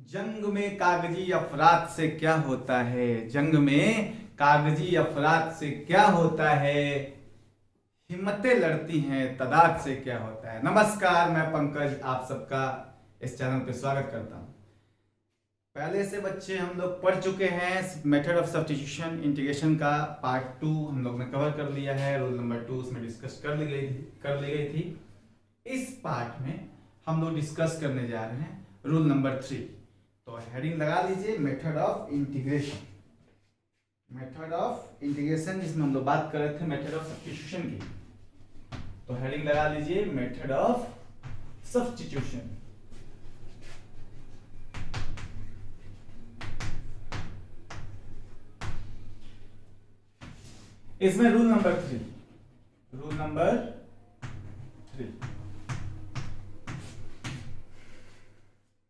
जंग में कागजी अफराद से क्या होता है? जंग में कागजी अफराद से क्या होता है? हिम्मतें लड़ती हैं तादाद से क्या होता है? नमस्कार, मैं पंकज आप सबका इस चैनल पे स्वागत करता हूं। पहले से बच्चे हम लोग पढ़ चुके हैं मेथड ऑफ सब्स्टिट्यूशन इंटीग्रेशन का पार्ट 2 हम लोग ने कवर कर लिया है। रूल नंबर 2 उसमें डिस्कस कर ली गई थी। इस पार्ट में हम लोग डिस्कस करने जा रहे हैं रूल नंबर 3। तो हेडिंग लगा लीजिए method of integration. Method of integration जिसमें हम लोग बात कर रहे थे मेथड ऑफ सब्स्टिट्यूशन की। तो हेडिंग लगा लीजिए मेथड ऑफ सब्स्टिट्यूशन। इसमें रूल नंबर 3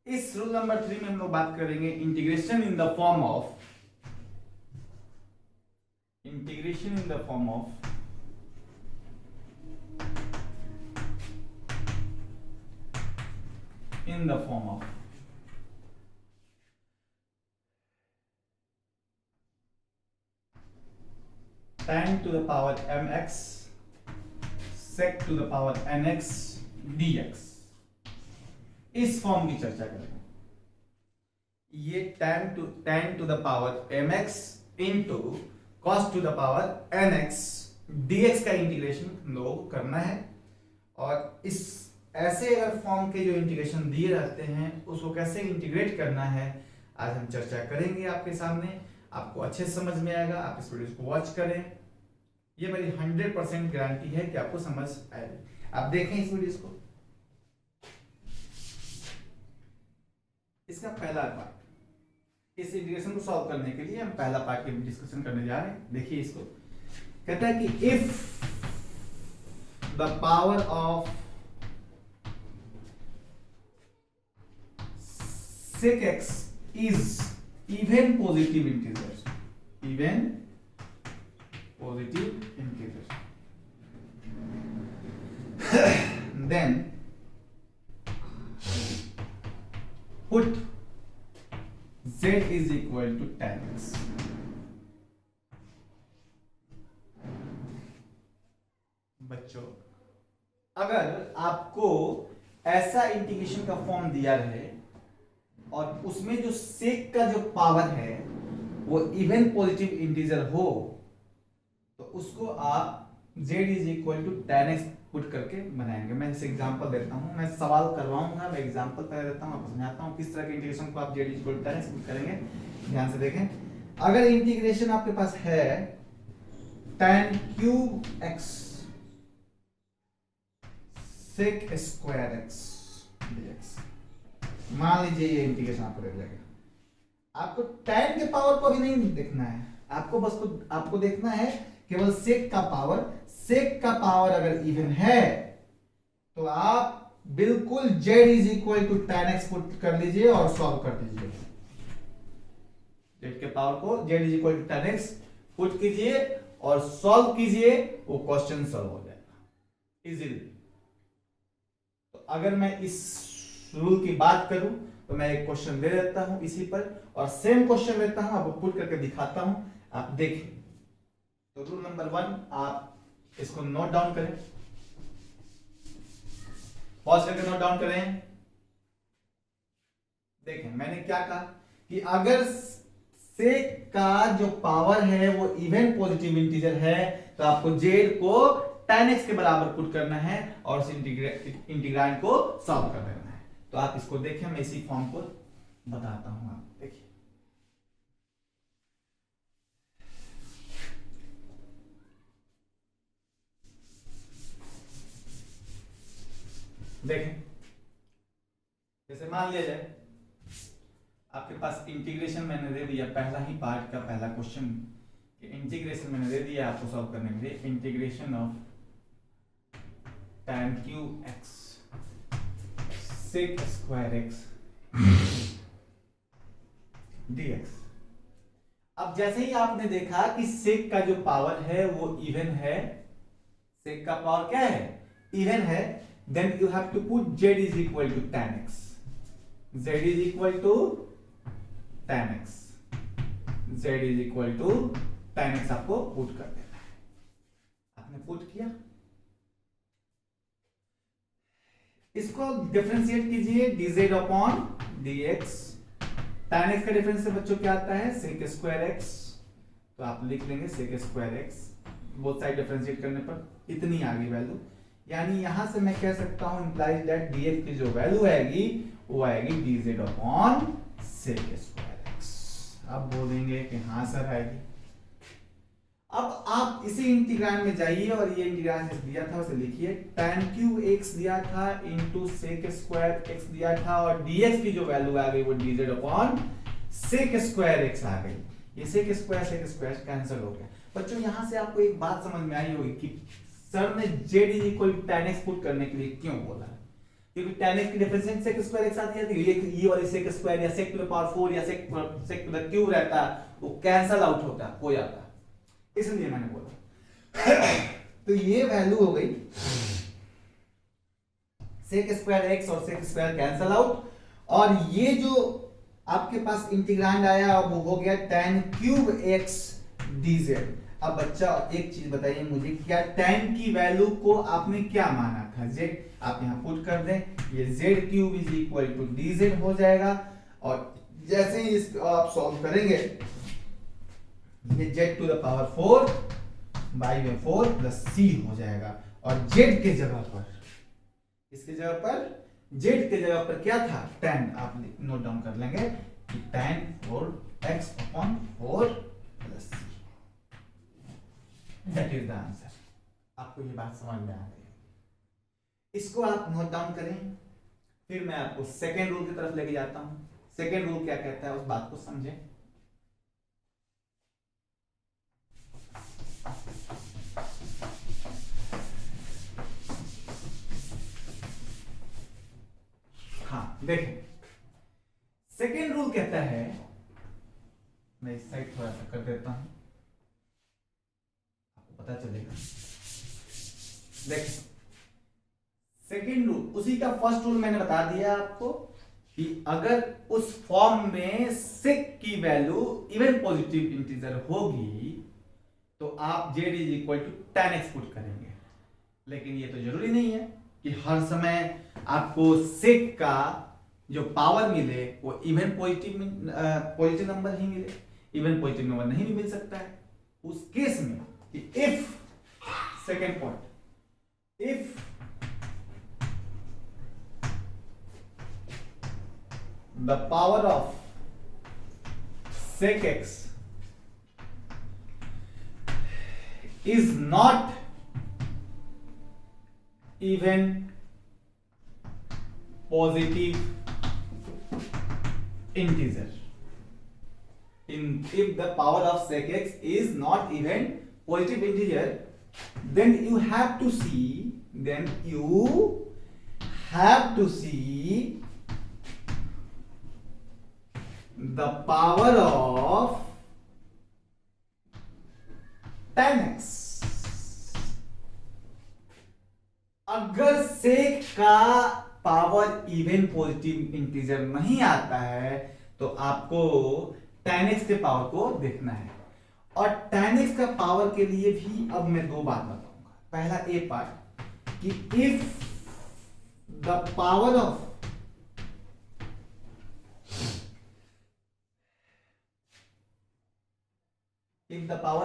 इस रूल नंबर 3 में हम लोग बात करेंगे integration in the form of tan to the power mx sec to the power nx dx। इस फॉर्म की चर्चा करेंगे। ये tan to the power mx into cos to the power nx dx का इंटीग्रेशन हम लोगों को करना है। और इस ऐसे अगर फॉर्म के जो इंटीग्रेशन दिए रहते हैं उसको कैसे इंटीग्रेट करना है आज हम चर्चा करेंगे आपके सामने। आपको अच्छे से समझ में आएगा। आप इस वीडियो को वॉच करें, ये मेरी 100% गारंटी है कि आपको समझ आएगी। आप देखें इस वीडियो को। इसका पहला पार्ट, इस इंटीग्रेशन को सॉल्व करने के लिए हम पहला पार्ट की डिस्कशन करने जा रहे हैं। देखिए इसको कहता है कि if the power of sec x is even positive integer, then put z is equal to tan x। बच्चों, अगर आपको ऐसा इंटीग्रेशन का फॉर्म दिया रहे और उसमें जो सेक का जो पावर है वो इवन पॉजिटिव इंटीजर हो तो उसको आप z is equal to tan x put करके बनाएंगे। मैं इसे एग्जांपल देता हूं, मैं सवाल करवाऊंगा, मैं एग्जांपल पहले देता हूं, आपको समझाता हूं किस तरह के इंटीग्रेशन को आप z is equal to tan x put करेंगे। ध्यान से देखें। अगर इंटीग्रेशन आपके पास है tan cube x sec square x dx, मान लीजिए ये इंटीग्रेशन आपको दे दिया गया। आपको tan के पावर को भी नहीं देखना है, आपको देखना है केवल सेक का पावर। सेक का पावर अगर इवन है तो आप बिल्कुल z is equal to tan x put कर लीजिए और सॉल्व कर दीजिए। z के पावर को z is equal to tan x put कीजिए और सॉल्व कीजिए, वो क्वेश्चन सॉल्व हो जाएगा इजीली। तो अगर मैं इस रूल की बात करूं तो मैं एक क्वेश्चन दे देता हूं इसी पर और सेम क्वेश्चन लेता हूं, आपको पुट करके दिखाता हूं, आप देखें। तो रूल नंबर 1 आप इसको नोट डाउन करें, पॉज करके नोट डाउन करें। देखें मैंने क्या कहा कि अगर सेक का जो पावर है वो इवन पॉजिटिव इंटीजर है तो आपको z को tan x के बराबर पुट करना है और उस इंटीग्रांड को सॉल्व कर देना है। तो आप इसको देखें, मैं इसी फॉर्म को बताता हूं। आप देखिए, देखें जैसे मान लिया जाए आपके पास इंटीग्रेशन मैंने दे दिया, पहला ही पार्ट का पहला क्वेश्चन इंटीग्रेशन मैंने दे दिया आपको सॉल्व करने के लिए। Integration of tan cube x sec square x dx। अब जैसे ही आपने देखा कि सेक का जो पावर है वो इवन है, सेक का पावर क्या है? इवन है, then you have to put z is equal to tan x। z is equal to tan x, z is equal to tan x आपको पुट कर देना है। आपने पुट किया, इसको डिफरेंशिएट कीजिए dz upon dx। tan x का difference से बच्चों क्या आता है sec स्क्वायर x, तो आप लिख लेंगे sec square x, both side differentiate करने पर इतनी आ गई वैल्यू। यानी यहां से मैं कह सकता हूं इंप्लाइज दैट dx की जो वैल्यू आएगी वो आएगी dz upon sec square x। अब बोलेंगे कि हाँ सर आएगी। अब आप इसी इंटीग्रांड में जाइए और ये इंटीग्रांड दिया था उसे लिखिए, tan क्यूब x दिया था इंटू sec स्क्वायर x दिया था और dx की जो वैल्यू आ गई वो dz upon sec square x आ गई। ये sec स्क्वायर कैंसिल हो गया। बच्चों यहां से आपको एक बात समझ में आई होगी कि सर ने z is equal to tan x put करने के लिए क्यों बोला, क्योंकि tan x की डिफरेंशिएट sec स्क्वायर x आती है, ये वाली sec स्क्वायर या sec टू द पावर 4 या sec टू द क्यूब रहता वो कैंसिल आउट होता हो जाता, इसलिए मैंने बोला। तो ये वैल्यू हो गई sec स्क्वायर x और sec स्क्वायर कैंसिल आउट, और ये जो आपके पास इंटीग्रांड आया वो हो गया tan क्यूब x dz। अब बच्चा एक चीज बताइए मुझे, क्या tan की वैल्यू को आपने क्या माना था z, आप यहां पुट कर दें, ये z cube is equal to dz हो जाएगा। और जैसे ही इसको आप सॉल्व करेंगे ये z to the power 4 by में 4 प्लस c हो जाएगा, और z के जगह पर, इसके जगह पर z के जगह पर क्या था tan, आप नोट डाउन कर लेंगे कि tan 4x upon 4 plus c, that is the answer. आपको ये बात समझ में आ गई, इसको आप नोट डाउन करें। फिर मैं आपको सेकेंड रूल की तरफ लेके जाता हूं। सेकेंड रूल क्या कहता है उस बात को समझें। हाँ देखें, सेकेंड रूल कहता है, मैं इस साइड थोड़ा सा कर देता हूं आपको पता चलेगा। देखें सेकेंड रूल, उसी का फर्स्ट रूल मैंने बता दिया आपको कि अगर उस फॉर्म में sec की वैल्यू इवन पॉजिटिव इंटीजर होगी तो आप z is equal to tan x put करेंगे। लेकिन ये तो जरूरी नहीं है कि हर समय आपको sec का जो पावर मिले वो इवन पॉजिटिव नंबर ही मिले, इवन पॉजिटिव नंबर नहीं भी मिल सकता है। उस केस में कि if, second point, if the power of sec x is not even positive integer, if the power of sec x is not even positive integer, then you have to see the power of tan x। अगर sec का power even positive integer नहीं आता है तो आपको tan x के power को देखना है। और tan x का पावर के लिए भी अब मैं दो बात बताऊंगा। पहला ए पार्ट कि if the power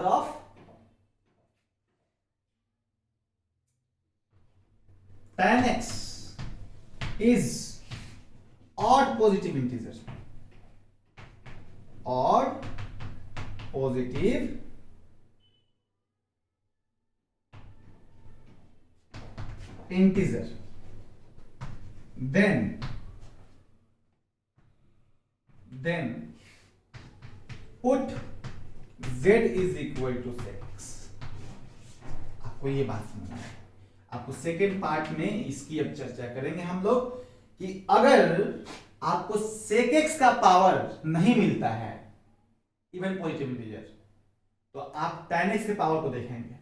of tan x is odd positive integer, odd positive integer, then put z is equal to sec x। आपको ये बात समझना है। आपको सेकेंड पार्ट में इसकी अब चर्चा करेंगे हम लोग कि अगर आपको sec x का पावर नहीं मिलता है इवन पॉजिटिव इंटीजर तो आप tan x के पावर को देखेंगे।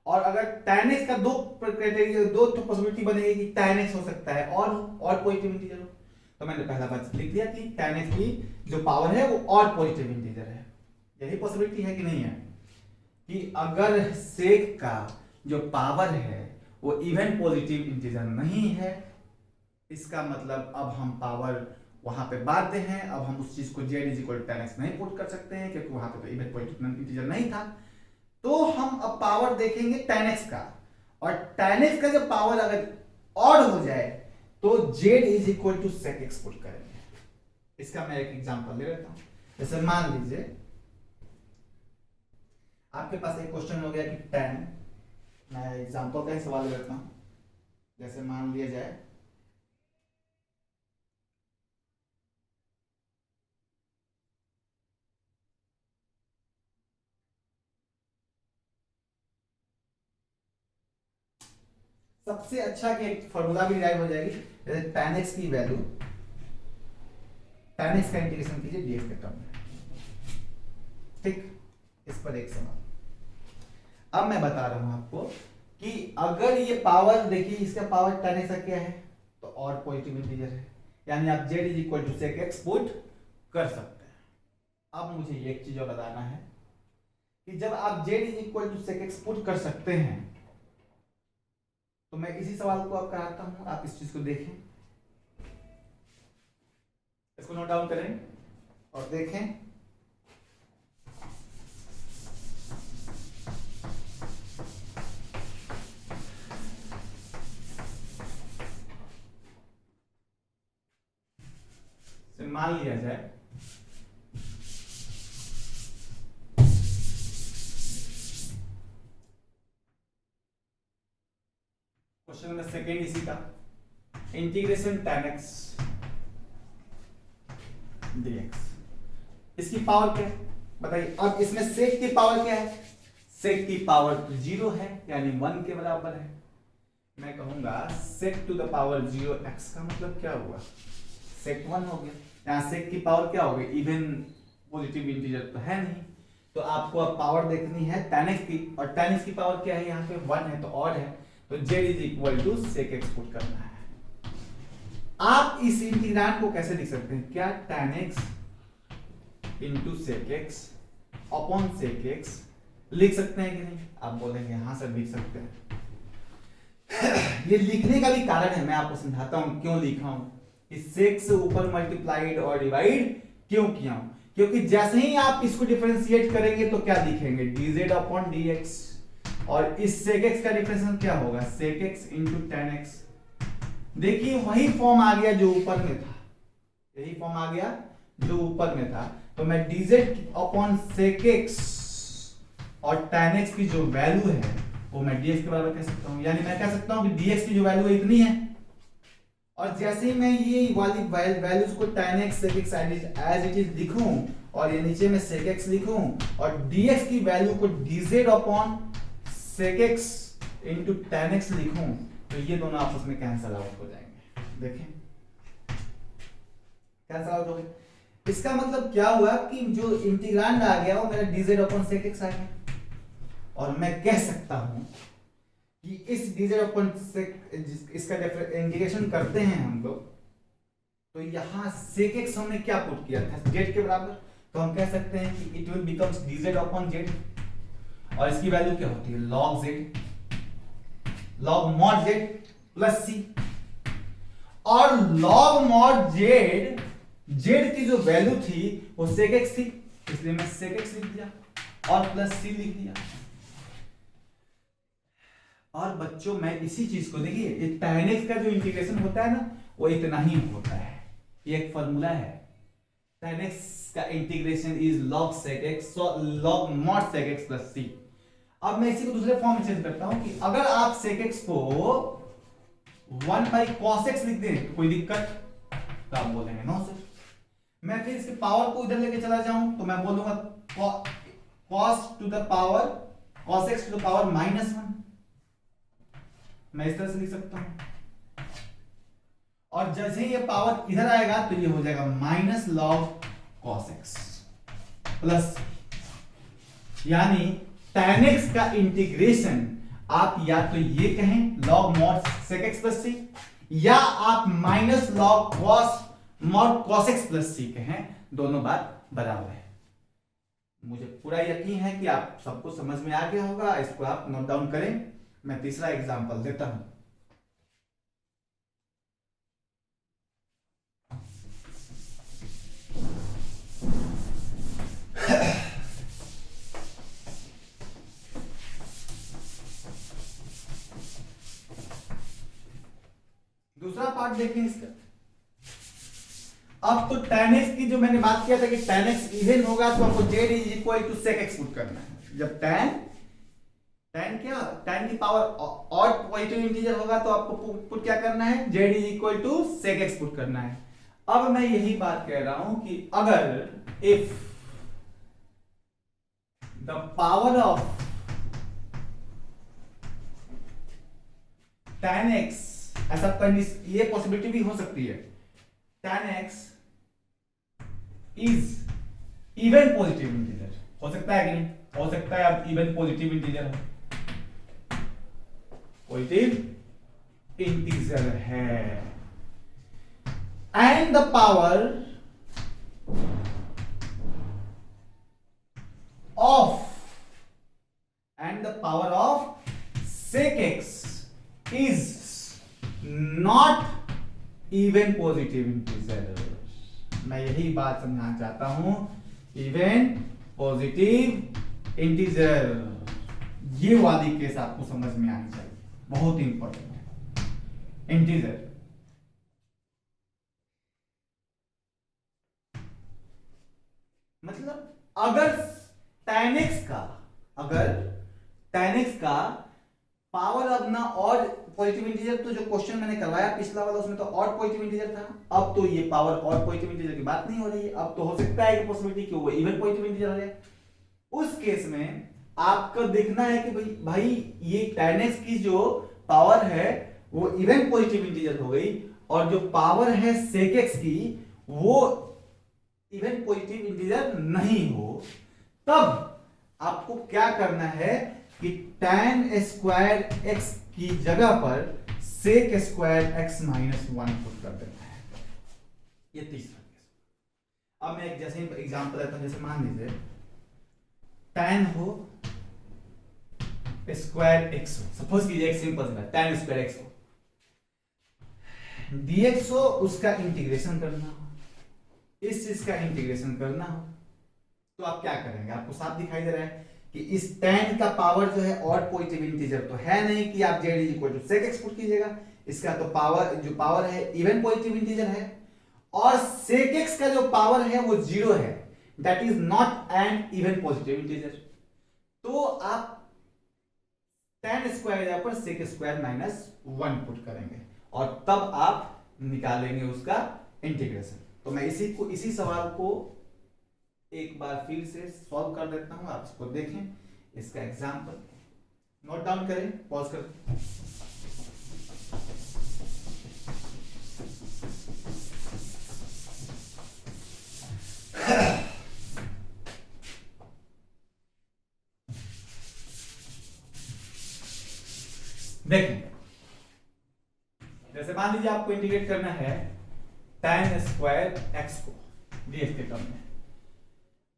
और अगर tan x का दो पॉसिबिलिटी बनेगी कि tan x हो सकता है और पॉजिटिव इंटीजर हो, तो मैंने पहला बात लिख दिया कि tan x की जो पावर है वो और पॉजिटिव इंटीजर है। यही पॉसिबिलिटी है कि नहीं है कि अगर सेक का जो पावर है वो इवन पॉजिटिव इंटीजर नहीं है, इसका मतलब अब हम पावर वहां पे बांधते हैं। अब हम उस चीज को z = tan x नहीं पुट कर सकते हैं क्योंकि वहां पे तो इवन पॉजिटिव इंटीजर नहीं था। तो हम अब पावर देखेंगे tan x का, और tan x का जब पावर अगर ऑड हो जाए तो z = sec x पुट करेंगे। इसका मैं एक एग्जांपल ले लेता हूं। जैसे मान लीजिए आपके पास एक क्वेश्चन हो गया कि tan, मैं एग्जांपल का ही सवाल लेता हूं। जैसे मान लिया जाए सबसे अच्छा कि एक फॉर्मूला भी डिराइव हो जाएगी। जैसे tan x की वैल्यू, tan x का इंटीग्रेशन कीजिए dx के टर्म में। ठीक, इस पर एक सवाल। अब मैं बता रहा हूं आपको कि अगर ये पावर देखिए, इसका पावर tan x का क्या है तो और पॉजिटिव इंटीजर है, यानी आप z = sec x पुट कर सकते हैं। अब मुझे ये एक चीज और बताना है कि जब आप z = sec x पुट कर सकते हैं तो मैं इसी सवाल को आप कराता हूं, आप इस चीज को देखें, इसको नोट डाउन करें और देखें। मान लिया जाए क्वेश्चन नंबर सेकेंड इसी का, इंटीग्रेशन tan x dx, इसकी पावर क्या है बताइए। अब इसमें सेक की पावर क्या है, सेक की पावर 0 है यानी 1 के बराबर है। मैं कहूंगा sec to the power 0 x का मतलब क्या हुआ, sec 1 हो गया। यहाँ sec की पावर क्या हो गई, इवन पॉजिटिव इंटीजर तो है नहीं, तो आपको अब पावर देखनी है tan x की, और tan x की पावर क्या है, यहाँ पे 1 है तो ऑड है, तो z = sec x पुट करना है। आप इस इंटीग्रांड को कैसे लिख सकते हैं, क्या tan x * sec x upon sec x लिख सकते हैं कि नहीं, आप बोलेंगे हाँ सर लिख सकते हैं। ये लिखने का भी कारण है, मैं आपको समझाता हूं क्यों लिखा हूं, sec से ऊपर मल्टीप्लाइड और डिवाइड क्यों किया हूं, क्योंकि जैसे ही आप इसको डिफरेंशिएट करेंगे तो क्या लिखेंगे dz/dx, और इस sec x का डिफरेंशिएशन क्या होगा sec x * tan x। देखिए वही फॉर्म आ गया जो ऊपर में था, यही फॉर्म आ गया जो ऊपर में था। तो मैं dz/sec x और tan x की जो वैल्यू है वो मैं dx के बराबर कह सकता हूं, यानी मैं कह सकता हूं कि dx की जो वैल्यू है इतनी है, और जैसे ही मैं ये वाली वैल्यूज को tan x sec x as it is लिखूं और ये नीचे में sec x लिखूं और dx की वैल्यू को dz/sec x * tan x लिखूं तो ये दोनों आपस में कैंसल आउट हो जाएंगे। देखें कैंसल आउट हो गए। इसका मतलब क्या हुआ कि जो इंटीग्रांड आ गया वो मेरा dz/sec x आ गया, और मैं कह सकता हूं कि इस dz/sec इसका इंटीग्रेशन करते हैं हम लोग, तो यहां sec x हमने क्या पुट किया था z के बराबर, तो हम कह सकते हैं कि इट विल बिकम्स dz/z, और इसकी वैल्यू क्या होती है log z, log mod z plus c, और log mod z की जो वैल्यू थी वो sec x थी, इसलिए मैं sec x लिख दिया और प्लस c लिख दिया। और बच्चों मैं इसी चीज को देखिए, ये tan x का जो इंटीग्रेशन होता है ना वो इतना ही होता है, ये एक फॉर्मूला है, tan x का integration is log sec x, so log mod sec x plus c। अब मैं इसी को दूसरे फॉर्म में चेंज करता हूं कि अगर आप sec x को 1/cos x लिख दें तो कोई दिक्कत, तो आप बोलेंगे नो सर। मैं फिर इसके पावर को इधर लेके चला जाऊं तो मैं बोलूंगा cos to the power cos x to the power -1, मैं इस तरह से लिख सकता हूं, और जैसे ही ये पावर इधर आएगा तो ये हो जाएगा -log cos x प्लस, यानी tan x का इंटीग्रेशन आप या तो ये कहें log mod sec x plus c, या आप -log cos mod cos x plus C के हैं, दोनों बात बराबर है। मुझे पूरा यकीन है कि आप सबको समझ में आ गया होगा, इसको आप नोट डाउन करें। मैं तीसरा एग्जांपल देता हूं। दूसरा पार्ट देखें इसका। अब तो tan x की जो मैंने बात किया था कि tan x इवन होगा तो आपको z is equal to sec x put करना है। जब tan की पावर ऑड पॉजिटिव इंटीजर होगा तो आपको पुट क्या करना है, z is equal to sec x put करना है। अब मैं यही बात कह रहा हूं कि अगर if the power of tan x, ऐसा ये पॉसिबिलिटी भी हो सकती है, tan x is even positive integer, हो सकता है कि नहीं, हो सकता है अब इवन पॉजिटिव इंटीजर हो, पॉजिटिव इंटीजर है, and the power of sec x is not even positive integer। मैं यही बात समझाना चाहता हूं, इवन पॉजिटिव इंटीजर, ये वाली केस आपको समझ में आनी चाहिए, बहुत इंपॉर्टेंट है। इंटीजर मतलब अगर tan x का पावर अब ना ऑड पॉजिटिव इंटीजर, तो जो क्वेश्चन मैंने करवाया पिछला वाला उसमें तो ऑड पॉजिटिव इंटीजर था, अब तो ये पावर ऑड पॉजिटिव इंटीजर की बात नहीं हो रही है, अब तो हो सकता है कि पॉसिबिलिटी कि वो इवन पॉजिटिव इंटीजर हो जाए। उस केस में आपको देखना है कि भाई ये tan x की जो पावर है वो इवन पॉजिटिव इंटीजर हो गई, और जो पावर है sec x की वो इवन पॉजिटिव इंटीजर नहीं हो, तब आपको क्या करना है कि tan स्क्वायर x की जगह पर sec square x minus 1 put कर देना है। ये तीसरा केस। अब मैं एक जैसे एग्जांपल देता हूं, जैसे मान लीजिए tan हो स्क्वायर x हो, सपोज कीजिए एक सिंपल सा tan स्क्वायर x हो, dx हो, उसका इंटीग्रेशन करना हो, इस चीज का इंटीग्रेशन करना हो, तो आप क्या करेंगे, आपको साफ दिखाई दे रहा है कि इस tan का पावर जो है ऑड पॉजिटिव इंटीजर तो है नहीं कि आप z is equal to sec x put कीजिएगा, इसका तो पावर जो पावर है इवन पॉजिटिव इंटीजर है, और sec x का जो पावर है वो 0 है, that is not an even positive integer. तो आप tan स्क्वायर पर sec स्क्वायर माइनस 1 पुट करेंगे और तब आप निकालेंगे उसका इंटीग्रेशन। तो मैं इसी सवाल को एक बार फिर से सॉल्व कर देता हूं, आप इसको देखें, इसका एग्जांपल नोट डाउन करें, पॉज कर देखें। जैसे मान लीजिए आपको इंटीग्रेट करना है tan स्क्वायर x को dx के टर्म में,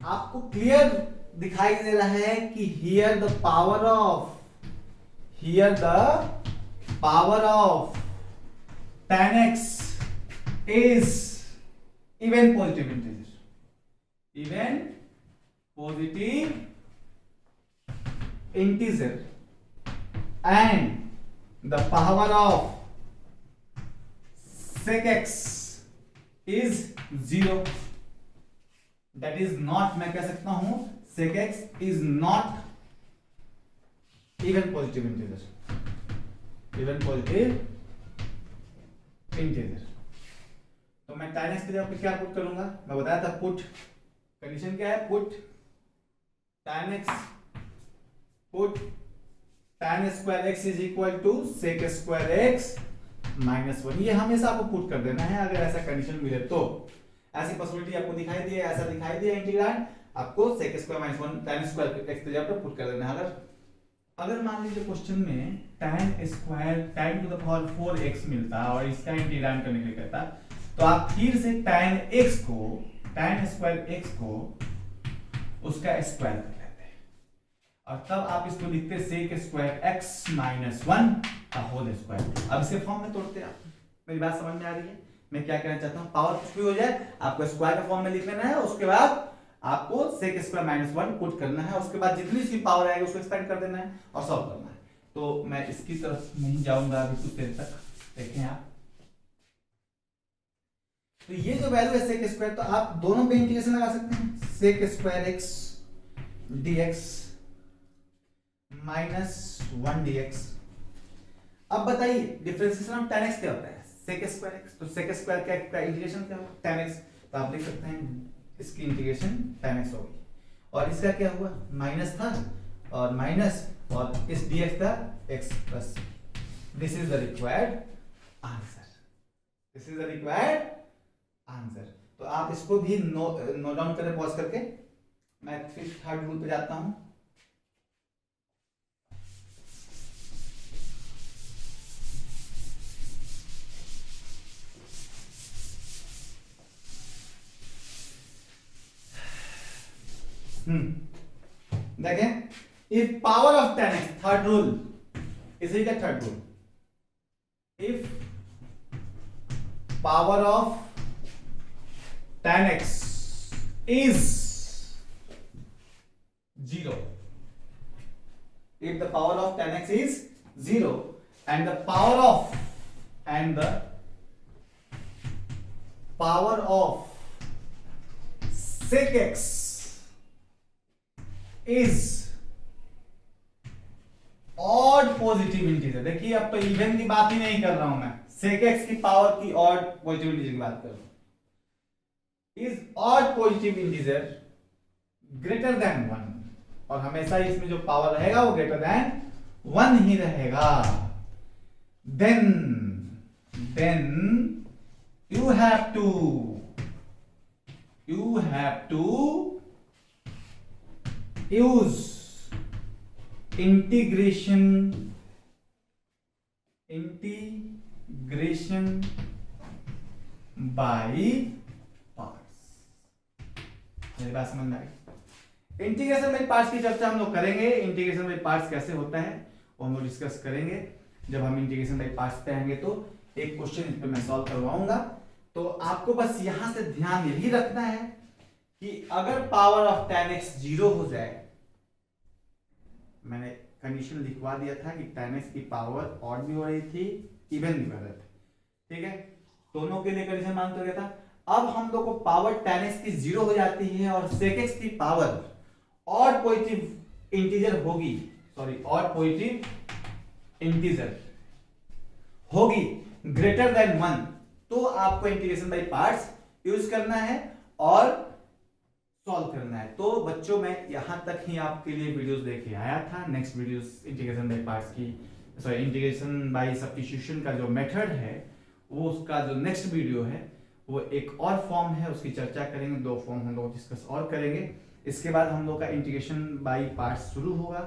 आपको क्लियर दिखाई दे रहा है कि here the power of tan x is even positive integer and the power of sec x is 0, that is not, मैं कह सकता हूं sec x is not even positive integer, तो मैं tan x की जगह पे क्या पुट करूंगा, मैं बताया था पुट कंडीशन क्या है, put tan square x is equal to sec square x minus 1, ये हमेशा आपको पुट कर देना है अगर ऐसा कंडीशन मिले तो। ऐसी पॉसिबिलिटी आपको दिखाई दी है, ऐसा दिखाई दिया इंटीग्रांड, आपको sec square minus 1 tan square x की जगह पे पुट कर देना है। अगर मान लीजिए क्वेश्चन में tan square tan to the power 4x मिलता और इसका इंटीग्रांड करने के लिए कहता, तो आप फिर से tan x को tan स्क्वायर x को उसका स्क्वायर कर लेते हैं और तब आप इसको लिखते sec स्क्वायर x माइनस 1 का होल स्क्वायर। अब इसे फॉर्म में तोड़ते हैं। आप मेरी बात समझ में आ रही है? मैं क्या कहना चाहता हूं, पावर कुछ भी हो जाए आपको स्क्वायर का फॉर्म में लिख लेना है, उसके बाद आपको sec स्क्वायर माइनस 1 पुट करना है, उसके बाद जितनी सी पावर आएगी उसको एक्सपेंड कर देना है और सॉल्व करना है। तो मैं इसकी तरफ नहीं जाऊंगा अभी कुछ देर तक, देखें आप। तो ये जो वैल्यू है sec स्क्वायर, तो आप दोनों पे इंटीग्रेशन लगा सकते हैं, sec square x dx minus 1 dx। अब बताइए डिफरेंशिएशन ऑफ tan x क्या होता है, sec स्क्वायर x। तो sec स्क्वायर का इंटीग्रेशन क्या होगा, tan x। तो आप लिख सकते हैं इसकी इंटीग्रेशन tan x होगी और इसका क्या हुआ, माइनस था और माइनस और इस dx का x plus. This is the required answer, this is the required answer. तो आप इसको भी नोट डाउन करें पॉज करके। मैं फिर थर्ड रूल पे जाता हूं। देखें, if power of tan x, third rule, इसी का third rule, if power of tan x is 0, if the power of tan x is 0 and the power of sec x is odd positive integer. देखिए अब तो even की बात ही नहीं कर रहा हूं मैं, sec x की पावर की ऑड पॉजिटिव इंटीजर की बात कर रहा हूं। Is odd positive integer greater than 1 और हमेशा इसमें जो पावर रहेगा वो ग्रेटर देन 1 ही रहेगा। Then you have to use integration by parts। मेरी बात समझ में आई? इंटीग्रेशन बाय पार्ट्स की चर्चा हम लोग करेंगे। इंटीग्रेशन बाय पार्ट्स कैसे होता है वो हम लोग डिस्कस करेंगे जब हम इंटीग्रेशन बाय पार्ट्स पे आएंगे। तो एक क्वेश्चन इस पे मैं सॉल्व करवाऊंगा। तो आपको बस यहां से ध्यान यही रखना है कि अगर पावर ऑफ tan x 0 हो जाए, मैंने कंडीशन लिखवा दिया था कि tan x की पावर ऑड भी हो रही थी, इवन भी कर रहे थे, ठीक है, दोनों के लिए कंडीशन मान तो गया था। अब हम लोग को पावर tan x की 0 हो जाती है और sec x की पावर ऑड पॉजिटिव इंटीजर होगी, सॉरी ऑड पॉजिटिव इंटीजर होगी ग्रेटर देन 1, तो आपको इंटीग्रेशन बाय पार्ट्स यूज करना है और सॉल्व करना है। तो बच्चों मैं यहां तक ही आपके लिए वीडियोस लेके आया था। Next videos integration by parts की, सॉरी इंटीग्रेशन बाय सब्स्टिट्यूशन का जो मेथड है वो उसका जो नेक्स्ट वीडियो है वो एक और फॉर्म है, उसकी चर्चा करेंगे। 2 फॉर्म हम लोग डिस्कस और करेंगे। इसके बाद हम लोग का इंटीग्रेशन बाय पार्ट्स शुरू होगा,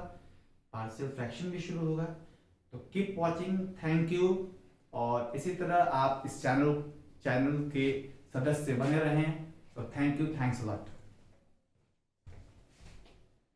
पार्शियल फ्रैक्शन भी शुरू होगा। तो कीप वॉचिंग, थैंक यू। और इसी तरह आप इस चैनल के सदस्य बने रहें। तो thank you, thanks a lot.